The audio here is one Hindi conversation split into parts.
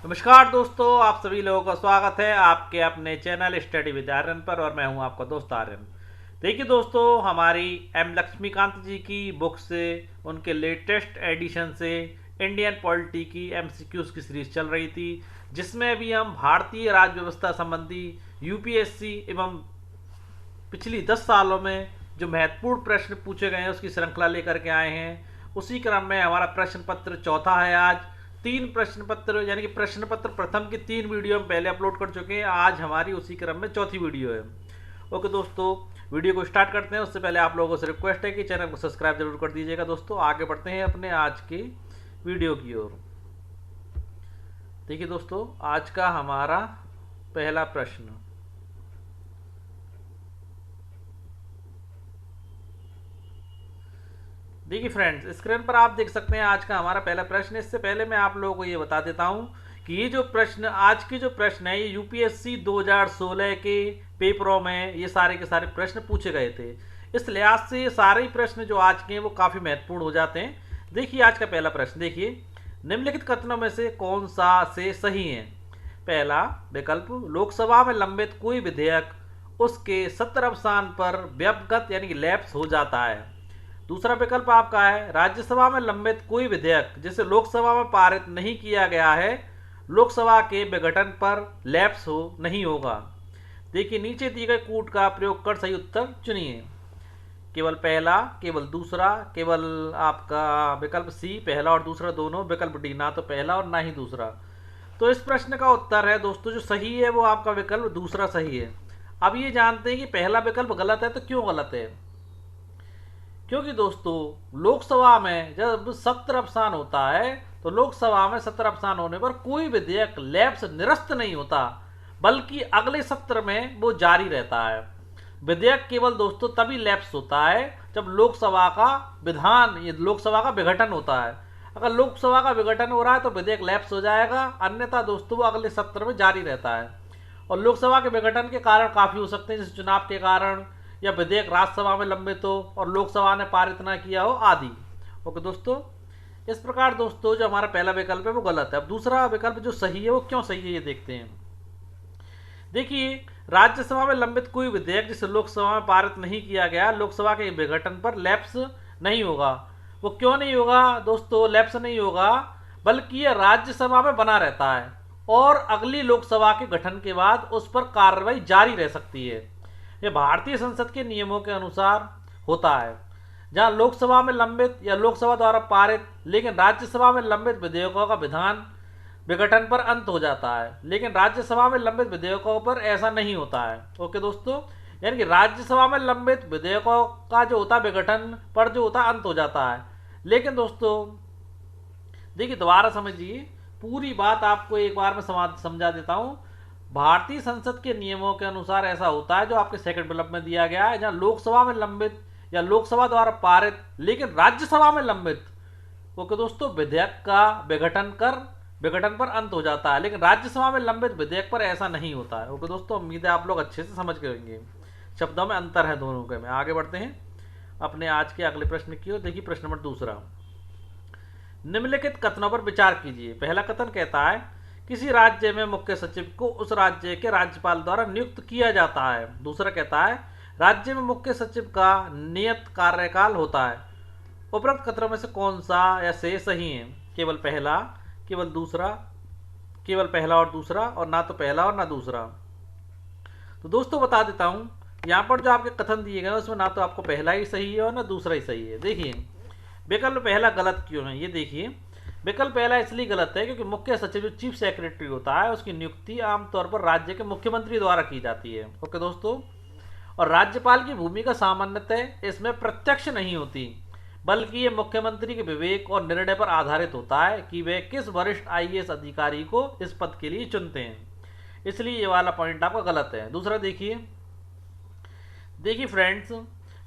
नमस्कार दोस्तों, आप सभी लोगों का स्वागत है आपके अपने चैनल स्टडी विद आर्यन पर। और मैं हूं आपका दोस्त आर्यन। देखिए दोस्तों, हमारी एम लक्ष्मीकांत जी की बुक से, उनके लेटेस्ट एडिशन से इंडियन पॉलिटी की एमसीक्यूज की सीरीज चल रही थी, जिसमें अभी हम भारतीय राज्य व्यवस्था संबंधी यूपीएससी एवं पिछली 10 सालों में जो महत्वपूर्ण प्रश्न पूछे गए हैं उसकी श्रृंखला लेकर के आए हैं। उसी क्रम में हमारा प्रश्न पत्र चौथा है आज। 3 प्रश्न पत्र यानी कि प्रश्न पत्र प्रथम की 3 वीडियो हम पहले अपलोड कर चुके हैं। आज हमारी उसी क्रम में चौथी वीडियो है। ओके दोस्तों, वीडियो को स्टार्ट करते हैं। उससे पहले आप लोगों से रिक्वेस्ट है कि चैनल को सब्सक्राइब जरूर कर दीजिएगा। दोस्तों आगे बढ़ते हैं अपने आज की वीडियो की ओर। देखिए दोस्तों, आज का हमारा पहला प्रश्न, देखिए फ्रेंड्स, स्क्रीन पर आप देख सकते हैं आज का हमारा पहला प्रश्न। इससे पहले मैं आप लोगों को ये बता देता हूं कि ये जो प्रश्न, आज के जो प्रश्न है, ये यूपीएससी 2016 के पेपरों में ये सारे के सारे प्रश्न पूछे गए थे। इस लिहाज से ये सारे ही प्रश्न जो आज के हैं वो काफ़ी महत्वपूर्ण हो जाते हैं। देखिए आज का पहला प्रश्न, देखिए निम्नलिखित कथनों में से कौन सा से सही है। पहला विकल्प, लोकसभा में लंबित कोई विधेयक उसके 70 अवसान पर व्यवगत यानी कि लैप्स हो जाता है। दूसरा विकल्प आपका है, राज्यसभा में लंबित कोई विधेयक जिसे लोकसभा में पारित नहीं किया गया है लोकसभा के विघटन पर लैप्स नहीं होगा। देखिए नीचे दिए गए कूट का प्रयोग कर सही उत्तर चुनिए। केवल पहला, केवल दूसरा, केवल आपका विकल्प सी पहला और दूसरा दोनों, विकल्प डी ना तो पहला और ना ही दूसरा। तो इस प्रश्न का उत्तर है दोस्तों, जो सही है वो आपका विकल्प दूसरा सही है। अब ये जानते हैं कि पहला विकल्प गलत है। तो क्यों गलत है? क्योंकि दोस्तों लोकसभा में जब 70 अवसान होता है तो लोकसभा में 70 अवसान होने पर कोई विधेयक लैप्स निरस्त नहीं होता, बल्कि अगले सत्र में वो जारी रहता है। विधेयक केवल दोस्तों तभी लैप्स होता है जब लोकसभा का लोकसभा का विघटन होता है। अगर लोकसभा का विघटन हो रहा है तो विधेयक लैप्स हो जाएगा, अन्यथा दोस्तों वो अगले सत्र में जारी रहता है। और लोकसभा के विघटन के कारण काफ़ी हो सकते हैं, जैसे चुनाव के कारण, या विधेयक राज्यसभा में लंबित हो और लोकसभा ने पारित ना किया हो आदि। ओके दोस्तों, इस प्रकार दोस्तों जो हमारा पहला विकल्प है वो गलत है। अब दूसरा विकल्प जो सही है वो क्यों सही है ये देखते हैं। देखिए, राज्यसभा में लंबित कोई विधेयक जिसे लोकसभा में पारित नहीं किया गया लोकसभा के विघटन पर लैप्स नहीं होगा। वो क्यों नहीं होगा दोस्तों? लैप्स नहीं होगा, बल्कि यह राज्यसभा में बना रहता है और अगली लोकसभा के गठन के बाद उस पर कार्रवाई जारी रह सकती है। यह भारतीय संसद के नियमों के अनुसार होता है। जहां लोकसभा में लंबित या लोकसभा द्वारा पारित लेकिन राज्यसभा में लंबित विधेयकों का विधान विघटन पर अंत हो जाता है, लेकिन राज्यसभा में लंबित विधेयकों पर ऐसा नहीं होता है। ओके दोस्तों, यानी कि राज्यसभा में लंबित विधेयकों का जो होता है विघटन पर जो होता है अंत हो जाता है। लेकिन दोस्तों देखिए, दोबारा समझिए, पूरी बात आपको एक बार में समझा देता हूं। भारतीय संसद के नियमों के अनुसार ऐसा होता है, जो आपके सेकंड विकल्प में दिया गया है, जहां लोकसभा में लंबित या लोकसभा द्वारा पारित लेकिन राज्यसभा में लंबित, ओके दोस्तों, विधेयक का विघटन पर अंत हो जाता है, लेकिन राज्यसभा में लंबित विधेयक पर ऐसा नहीं होता है। ओके दोस्तों, उम्मीद है आप लोग अच्छे से समझ गए होंगे। शब्दों में अंतर है दोनों के में। आगे बढ़ते हैं अपने आज के अगले प्रश्न की ओर। देखिए प्रश्न नंबर दूसरा, निम्नलिखित कथनों पर विचार कीजिए। पहला कथन कहता है, किसी राज्य में मुख्य सचिव को उस राज्य के राज्यपाल द्वारा नियुक्त किया जाता है। दूसरा कहता है, राज्य में मुख्य सचिव का नियत कार्यकाल होता है। उपरोक्त कथनों में से कौन सा या से सही है? केवल पहला, केवल दूसरा, केवल पहला और दूसरा, और ना तो पहला और ना दूसरा। तो दोस्तों बता देता हूं, यहां पर जो आपके कथन दिए गए उसमें ना तो आपको पहला ही सही है और ना दूसरा ही सही है। देखिए विकल्प पहला गलत क्यों है ये देखिए। विकल्प पहला इसलिए गलत है क्योंकि मुख्य सचिव जो चीफ सेक्रेटरी होता है उसकी नियुक्ति आमतौर पर राज्य के मुख्यमंत्री द्वारा की जाती है। ओके दोस्तों, और राज्यपाल की भूमिका सामान्यतः इसमें प्रत्यक्ष नहीं होती, बल्कि ये मुख्यमंत्री के विवेक और निर्णय पर आधारित होता है कि वे किस वरिष्ठ आईएएस अधिकारी को इस पद के लिए चुनते हैं। इसलिए ये वाला पॉइंट आपका गलत है। दूसरा देखिए, देखिए फ्रेंड्स,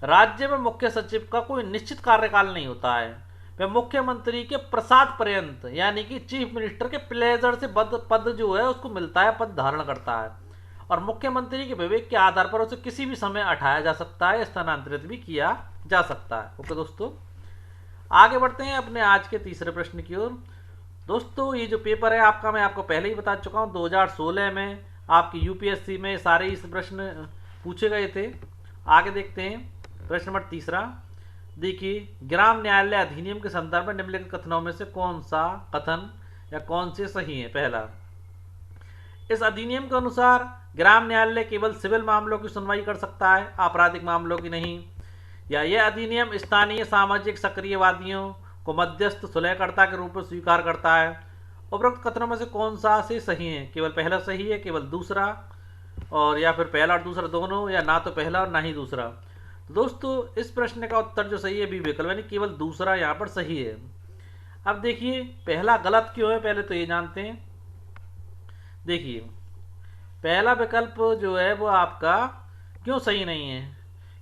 राज्य में मुख्य सचिव का कोई निश्चित कार्यकाल नहीं होता है। वह मुख्यमंत्री के प्रसाद पर्यंत यानी कि चीफ मिनिस्टर के प्लेजर से पद जो है उसको मिलता है, पद धारण करता है, और मुख्यमंत्री के विवेक के आधार पर उसे किसी भी समय हटाया जा सकता है, स्थानांतरित भी किया जा सकता है। ओके दोस्तों, आगे बढ़ते हैं अपने आज के तीसरे प्रश्न की ओर। दोस्तों ये जो पेपर है आपका, मैं आपको पहले ही बता चुका हूँ, 2016 में आपकी यूपीएससी में सारे इस प्रश्न पूछे गए थे। आगे देखते हैं प्रश्न नंबर तीसरा। देखिए, ग्राम न्यायालय अधिनियम के संदर्भ में निम्नलिखित कथनों में से कौन सा कथन या कौन से सही है। पहला, इस अधिनियम के अनुसार ग्राम न्यायालय केवल सिविल मामलों की सुनवाई कर सकता है, आपराधिक मामलों की नहीं। या यह अधिनियम स्थानीय सामाजिक सक्रियवादियों को मध्यस्थ सुलहकर्ता के रूप में स्वीकार करता है। उपरोक्त कथनों में से कौन सा से सही है। केवल पहला सही है, केवल दूसरा, और या फिर पहला और दूसरा दोनों, या ना तो पहला और ना ही दूसरा। तो दोस्तों इस प्रश्न का उत्तर जो सही है बी विकल्प, यानी केवल दूसरा यहाँ पर सही है। अब देखिए पहला गलत क्यों है, पहले तो ये जानते हैं। देखिए पहला विकल्प जो है वो आपका क्यों सही नहीं है,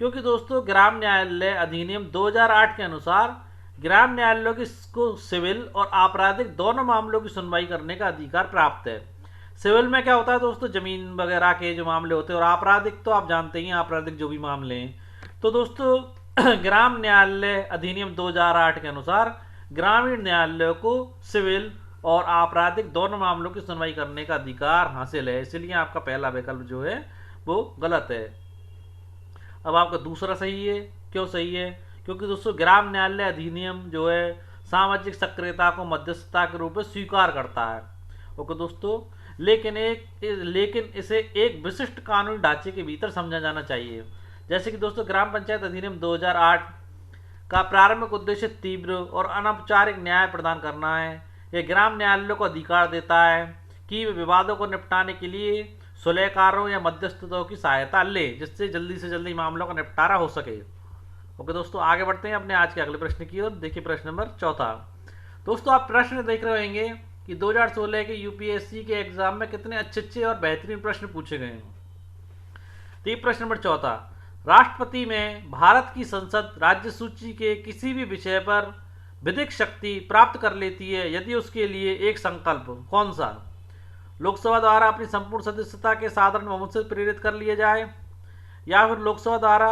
क्योंकि दोस्तों ग्राम न्यायालय अधिनियम 2008 के अनुसार ग्राम न्यायालयों को सिविल और आपराधिक दोनों मामलों की सुनवाई करने का अधिकार प्राप्त है। सिविल में क्या होता है दोस्तों, जमीन वगैरह के जो मामले होते हैं, और आपराधिक तो आप जानते ही हैं, आपराधिक जो भी मामले हैं। तो दोस्तों ग्राम न्यायालय अधिनियम 2008 के अनुसार ग्रामीण न्यायालयों को सिविल और आपराधिक दोनों मामलों की सुनवाई करने का अधिकार हासिल है, इसलिए आपका पहला विकल्प जो है वो गलत है। अब आपका दूसरा सही है। क्यों सही है, क्योंकि दोस्तों ग्राम न्यायालय अधिनियम जो है सामाजिक सक्रियता को मध्यस्थता के रूप में स्वीकार करता है। ओके दोस्तों, लेकिन इसे एक विशिष्ट कानूनी ढांचे के भीतर समझा जाना चाहिए। जैसे कि दोस्तों ग्राम पंचायत अधिनियम 2008 का प्रारंभिक उद्देश्य तीव्र और अनौपचारिक न्याय प्रदान करना है। यह ग्राम न्यायालयों को अधिकार देता है कि वे विवादों को निपटाने के लिए सुलहकारों या मध्यस्थों की सहायता ले, जिससे जल्दी से जल्दी मामलों का निपटारा हो सके। ओके दोस्तों, आगे बढ़ते हैं अपने आज के अगले प्रश्न की ओर। देखिए प्रश्न नंबर चौथा। दोस्तों आप प्रश्न देख रहे होंगे कि 2016 के यूपीएससी के एग्जाम में कितने अच्छे और बेहतरीन प्रश्न पूछे गए हैं। तो ये प्रश्न नंबर चौथा, राष्ट्रपति में भारत की संसद राज्य सूची के किसी भी विषय पर विधिक शक्ति प्राप्त कर लेती है यदि उसके लिए एक संकल्प कौन सा लोकसभा द्वारा अपनी संपूर्ण सदस्यता के साधारण बहुमत से प्रेरित कर लिया जाए, या फिर लोकसभा द्वारा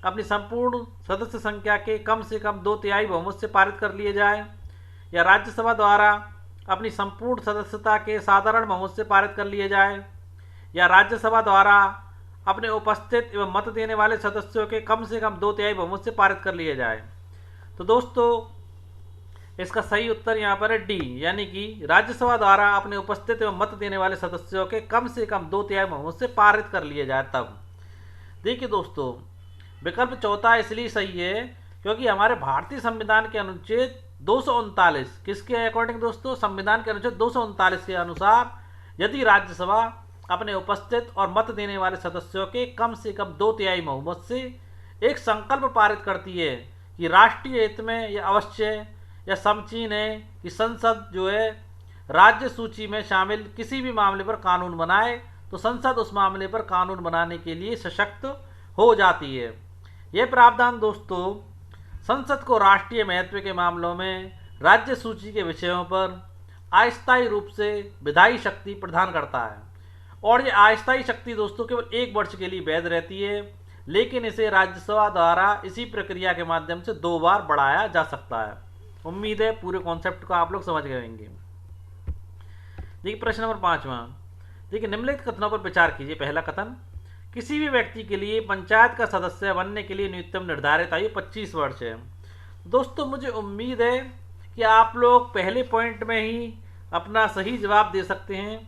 अपनी संपूर्ण सदस्य संख्या के कम से कम 2/3 बहुमत से पारित कर लिए जाए, या राज्यसभा द्वारा अपनी संपूर्ण सदस्यता के साधारण बहुमत से पारित कर लिए जाए, या राज्यसभा द्वारा अपने उपस्थित एवं मत देने वाले सदस्यों के कम से कम 2/3 बहुमत से पारित कर लिए जाए। तो दोस्तों इसका सही उत्तर यहाँ पर है डी, यानी कि राज्यसभा द्वारा अपने उपस्थित एवं मत देने वाले सदस्यों के कम से कम 2/3 बहुमत से पारित कर लिए जाए तब। देखिए दोस्तों विकल्प चौथा इसलिए सही है क्योंकि हमारे भारतीय संविधान के अनुच्छेद 239 किसके अकॉर्डिंग दोस्तों, संविधान के अनुच्छेद 239 के अनुसार यदि राज्यसभा अपने उपस्थित और मत देने वाले सदस्यों के कम से कम 2/3 बहुमत से एक संकल्प पारित करती है कि राष्ट्रीय हित में यह अवश्य या समचीन है कि संसद जो है राज्य सूची में शामिल किसी भी मामले पर कानून बनाए, तो संसद उस मामले पर कानून बनाने के लिए सशक्त हो जाती है। यह प्रावधान दोस्तों संसद को राष्ट्रीय महत्व के मामलों में राज्य सूची के विषयों पर अस्थायी रूप से विधायी शक्ति प्रदान करता है, और यह अस्थायी शक्ति दोस्तों केवल 1 वर्ष के लिए वैध रहती है, लेकिन इसे राज्यसभा द्वारा इसी प्रक्रिया के माध्यम से 2 बार बढ़ाया जा सकता है। उम्मीद है पूरे कॉन्सेप्ट को आप लोग समझ गए होंगे। देखिए प्रश्न नंबर 5वां। देखिए निम्नलिखित कथनों पर विचार कीजिए। पहला कथन, किसी भी व्यक्ति के लिए पंचायत का सदस्य बनने के लिए न्यूनतम निर्धारित आयु 25 वर्ष है। दोस्तों मुझे उम्मीद है कि आप लोग पहले पॉइंट में ही अपना सही जवाब दे सकते हैं।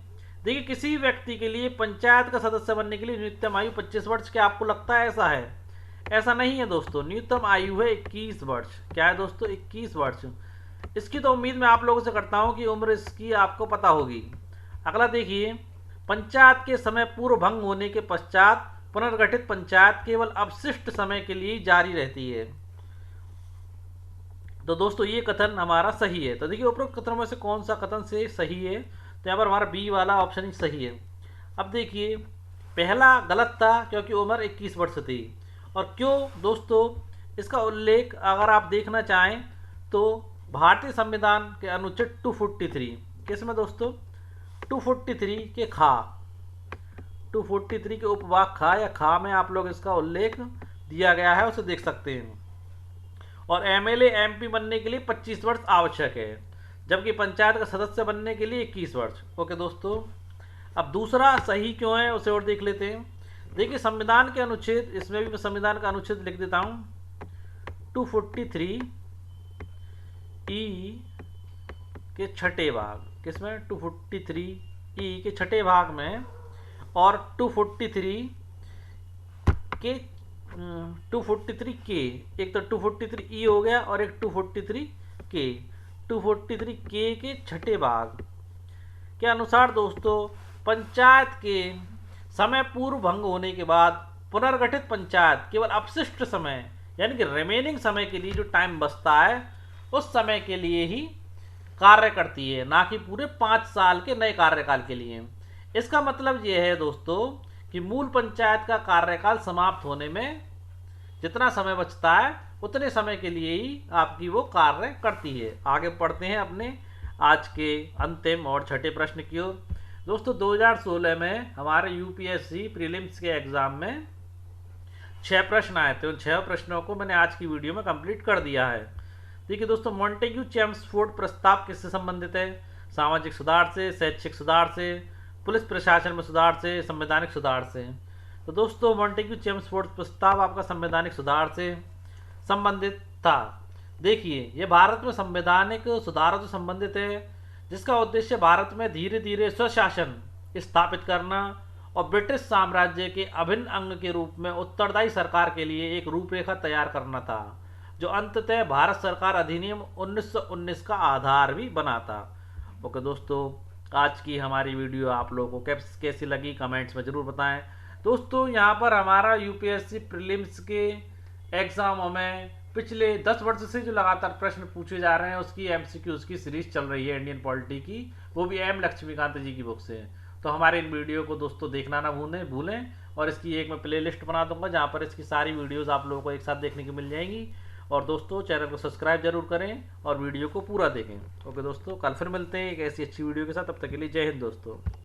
देखिए किसी भी व्यक्ति के लिए पंचायत का सदस्य बनने के लिए न्यूनतम आयु 25 वर्ष, क्या आपको लगता है ऐसा है? ऐसा नहीं है दोस्तों, न्यूनतम आयु है 21 वर्ष। क्या है दोस्तों? 21 वर्ष। इसकी तो उम्मीद मैं आप लोगों से करता हूं कि उम्र इसकी आपको पता होगी। अगला देखिए, पंचायत के समय पूर्व भंग होने के पश्चात पुनर्गठित पंचायत केवल अवशिष्ट समय के लिए जारी रहती है। तो दोस्तों ये कथन हमारा सही है। तो देखिए उपरोक्त कथनों में से कौन सा कथन से सही है, तो यहाँ पर हमारा बी वाला ऑप्शन ही सही है। अब देखिए पहला गलत था क्योंकि उम्र 21 वर्ष थी। और क्यों दोस्तों, इसका उल्लेख अगर आप देखना चाहें तो भारतीय संविधान के अनुच्छेद 243 किसमें दोस्तों, 243 के खा, 243 के उपभाग खा या खा में आप लोग इसका उल्लेख दिया गया है, उसे देख सकते हैं। और एमएलए एमपी बनने के लिए 25 वर्ष आवश्यक है। जबकि पंचायत का सदस्य बनने के लिए 21 वर्ष। ओके दोस्तों, अब दूसरा सही क्यों है उसे और देख लेते हैं। देखिए संविधान के अनुच्छेद, इसमें भी मैं संविधान का अनुच्छेद लिख देता हूँ, 243 ई के छठे भाग, किसमें 243 ई के छठे भाग में, और 243 के 243 के, एक तो 243 ई हो गया और एक 243 के, 243 के छठे भाग के अनुसार दोस्तों पंचायत के समय पूर्व भंग होने के बाद पुनर्गठित पंचायत केवल अपशिष्ट समय यानी कि रिमेनिंग समय के लिए जो टाइम बचता है उस समय के लिए ही कार्य करती है, ना कि पूरे 5 साल के नए कार्यकाल के लिए। इसका मतलब यह है दोस्तों कि मूल पंचायत का कार्यकाल समाप्त होने में जितना समय बचता है उतने समय के लिए ही आपकी वो कार्य करती है। आगे पढ़ते हैं अपने आज के अंतिम और छठे प्रश्न की ओर। दोस्तों 2016 में हमारे यूपीएससी प्रीलिम्स के एग्जाम में 6 प्रश्न आए थे। उन 6 प्रश्नों को मैंने आज की वीडियो में कंप्लीट कर दिया है। देखिए दोस्तों, मॉन्टेग्यू चेम्सफोर्ड प्रस्ताव किससे संबंधित है? सामाजिक सुधार से, शैक्षिक सुधार से, पुलिस प्रशासन में सुधार से, संवैधानिक सुधार से। तो दोस्तों मॉन्टेग्यू चेम्सफोर्ड प्रस्ताव आपका संवैधानिक सुधार से संबंधित था। देखिए ये भारत में संवैधानिक सुधारों से संबंधित है जिसका उद्देश्य भारत में धीरे धीरे स्वशासन स्थापित करना और ब्रिटिश साम्राज्य के अभिन्न अंग के रूप में उत्तरदायी सरकार के लिए एक रूपरेखा तैयार करना था, जो अंततः भारत सरकार अधिनियम 1919 का आधार भी बना था। ओके दोस्तों, आज की हमारी वीडियो आप लोगों को कैसी लगी कमेंट्स में ज़रूर बताएं। दोस्तों यहाँ पर हमारा यूपीएससी प्रीलिम्स के एग्जामों में पिछले 10 वर्ष से जो लगातार प्रश्न पूछे जा रहे हैं उसकी एमसीक्यूज की सीरीज चल रही है इंडियन पॉलिटी की, वो भी एम लक्ष्मीकांत जी की बुक से। तो हमारे इन वीडियो को दोस्तों देखना ना भूलें और इसकी एक मैं प्लेलिस्ट बना दूंगा जहाँ पर इसकी सारी वीडियोस आप लोगों को एक साथ देखने की मिल जाएंगी। और दोस्तों चैनल को सब्सक्राइब जरूर करें और वीडियो को पूरा देखें। ओके दोस्तों, कल फिर मिलते हैं एक ऐसी अच्छी वीडियो के साथ। तब तक के लिए जय हिंद दोस्तों।